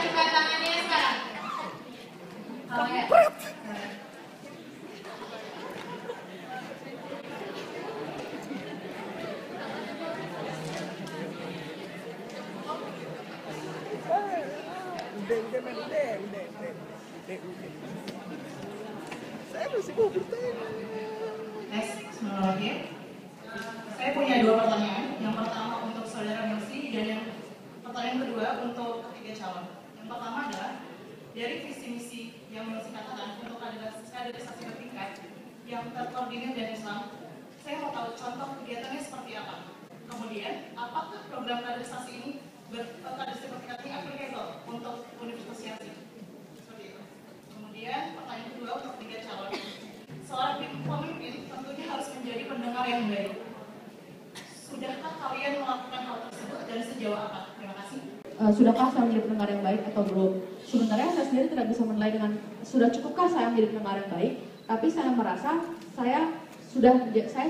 angkat tangannya sekarang. Kalau ya. Saya masih mau bertanya. Tes, lagi. Saya punya dua pertanyaan. Yang pertama untuk saudara Mercy dan yang pertanyaan kedua untuk ketiga calon. Yang pertama adalah dari visi misi yang Mercy katakan untuk kaderisasi bertingkat yang terkoordinir dan Islam. Saya mau tahu contoh kegiatannya seperti apa. Kemudian, apakah program kaderisasi ini kaderisasi bertingkat ini applicable untuk Universitas Yasin? Seperti itu. Kemudian pertanyaan kedua untuk ketiga calon. Seorang pemimpin tentunya harus menjadi pendengar yang baik. Sudahkah kalian melakukan hal tersebut dan sejauh apa? Terima kasih. Sudahkah saya menjadi pendengar yang baik atau belum? Sebenarnya saya sendiri tidak bisa menilai dengan sudah cukupkah saya menjadi pendengar yang baik, tapi saya merasa saya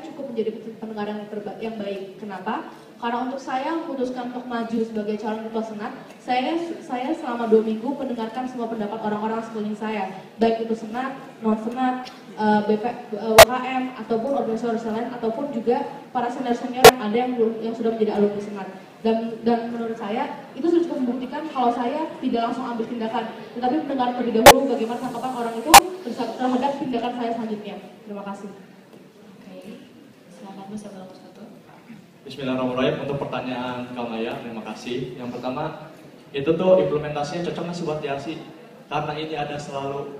cukup menjadi pendengar yang baik. Kenapa? Karena untuk saya memutuskan untuk maju sebagai calon ketua senat, saya selama 2 minggu mendengarkan semua pendapat orang-orang sekeliling saya, baik itu senat, non senat, UKM ataupun organisasi lain ataupun juga para senior-senior yang ada yang sudah menjadi alumni senat. Dan menurut saya itu sudah cukup membuktikan kalau saya tidak langsung ambil tindakan, tetapi mendengar terlebih dahulu bagaimana tanggapan orang itu terhadap tindakan saya selanjutnya. Terima kasih. Oke, silakan Bu Saudara Satu. Bismillahirrahmanirrahim. Untuk pertanyaan Kak Maya, terima kasih. Yang pertama, itu tuh implementasinya cocok nggak sih buat Yarsi? Karena ini ada selalu,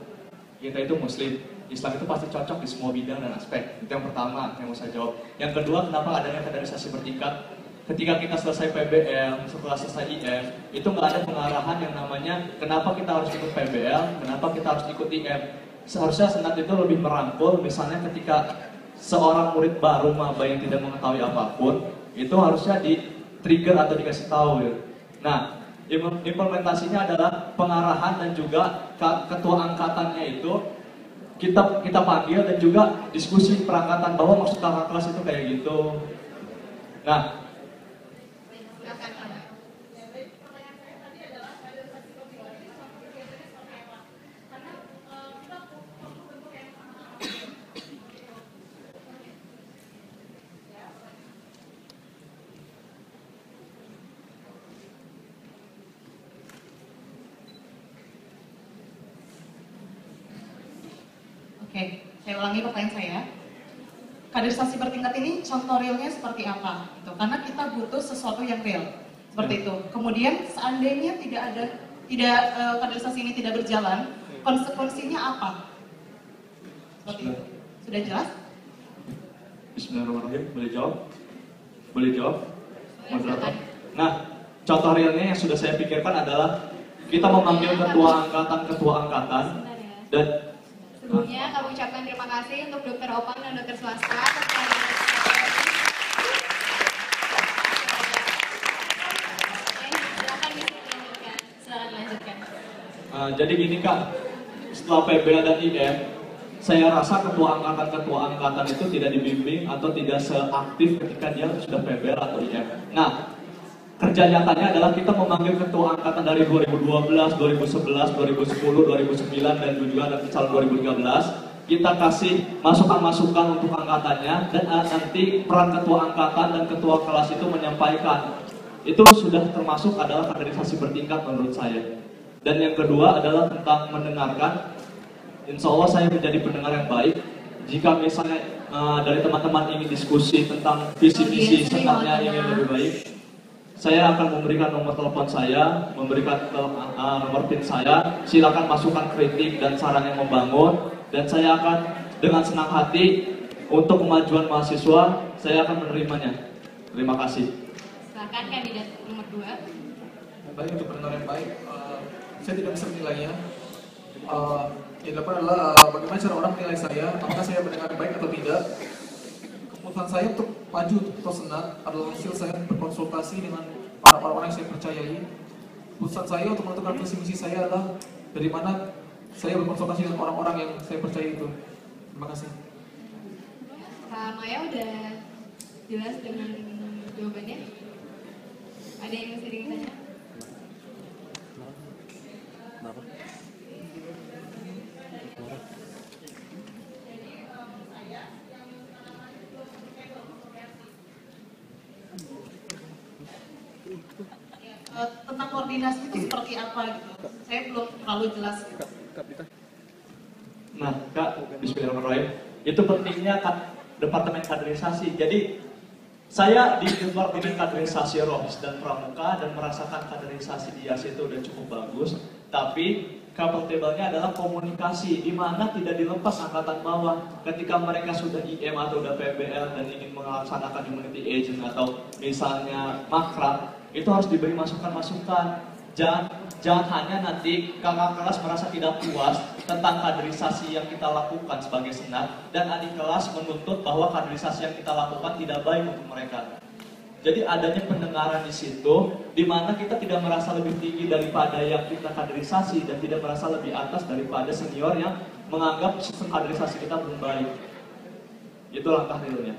kita itu muslim, Islam itu pasti cocok di semua bidang dan aspek. Itu yang pertama yang mau saya jawab. Yang kedua, kenapa adanya kaderisasi bertingkat? Ketika kita selesai PBL, setelah selesai IM, itu nggak ada pengarahan yang namanya kenapa kita harus ikut PBL, kenapa kita harus ikut IM. Seharusnya senat itu lebih merangkul, misalnya ketika seorang murid baru maba yang tidak mengetahui apapun, itu harusnya di-trigger atau dikasih tahu. Ya. Nah, implementasinya adalah pengarahan dan juga ketua angkatannya itu kita panggil dan juga diskusi perangkatan bahwa maksud kakak kelas itu kayak gitu. Nah, Oke, saya ulangi pertanyaan saya. Kaderisasi bertingkat ini contoh realnya seperti apa? Gitu. Karena kita butuh sesuatu yang real, seperti itu. Kemudian seandainya kaderisasi ini tidak berjalan, konsekuensinya apa? Seperti itu. Sudah jelas? Bismillahirrahmanirrahim. Boleh jawab? Moderator. Nah, contoh realnya yang sudah saya pikirkan adalah kita memanggil ketua angkatan dan sebelumnya kami ucapkan terima kasih untuk Dr. Opang dan Dr. Swasta. Silakan lanjutkan. Jadi gini Kak, setelah PBL dan IM, saya rasa ketua angkatan itu tidak dibimbing atau tidak seaktif ketika dia sudah PBL atau IM. Nah, kerja nyatanya adalah kita memanggil ketua angkatan dari 2012, 2011, 2010, 2009, dan juga ada calon 2013. Kita kasih masukan-masukan untuk angkatannya, dan nanti peran ketua angkatan dan ketua kelas itu menyampaikan. Itu sudah termasuk adalah kaderisasi bertingkat menurut saya. Dan yang kedua adalah tentang mendengarkan. Insya Allah saya menjadi pendengar yang baik. Jika misalnya dari teman-teman ingin diskusi tentang visi-misi senatnya ingin lebih baik, saya akan memberikan nomor telepon saya, memberikan nomor PIN saya. Silakan masukkan kritik dan saran yang membangun, dan saya akan dengan senang hati untuk kemajuan mahasiswa, saya akan menerimanya. Terima kasih. Silakan kandidat nomor 2. Baik, untuk pendengar yang baik, saya tidak bisa menilainya. Yang dilakukan adalah bagaimana cara orang menilai saya, apakah saya mendengar baik atau tidak. Keputusan saya untuk maju untuk senat adalah hasil saya berkonsultasi dengan para orang-orang yang saya percayai. Keputusan saya untuk menentukan visi misi saya adalah dari mana saya berkonsultasi dengan orang-orang yang saya percaya itu. Terima kasih. Kak Maya udah jelas dengan jawabannya? Ada yang masih ingin tanya? tentang koordinasi itu seperti apa gitu. Saya belum terlalu jelas gitu. Nah, Kak, bismillahirrahmanirrahim. Itu pentingnya departemen kaderisasi. Jadi saya di departemen kaderisasi Rohis dan Pramuka dan merasakan kaderisasi di IAS itu udah cukup bagus. Tapi comfortable-nya adalah komunikasi, di mana tidak dilepas angkatan bawah. Ketika mereka sudah IM atau udah PBL dan ingin melaksanakan community agent atau misalnya makrab, itu harus diberi masukan-masukan. Jangan hanya nanti kakak kelas merasa tidak puas tentang kaderisasi yang kita lakukan sebagai senat dan adik kelas menuntut bahwa kaderisasi yang kita lakukan tidak baik untuk mereka. Jadi adanya pendengaran di situ, di mana kita tidak merasa lebih tinggi daripada yang kita kaderisasi dan tidak merasa lebih atas daripada senior yang menganggap sistem kaderisasi kita belum baik. Itu langkah realnya.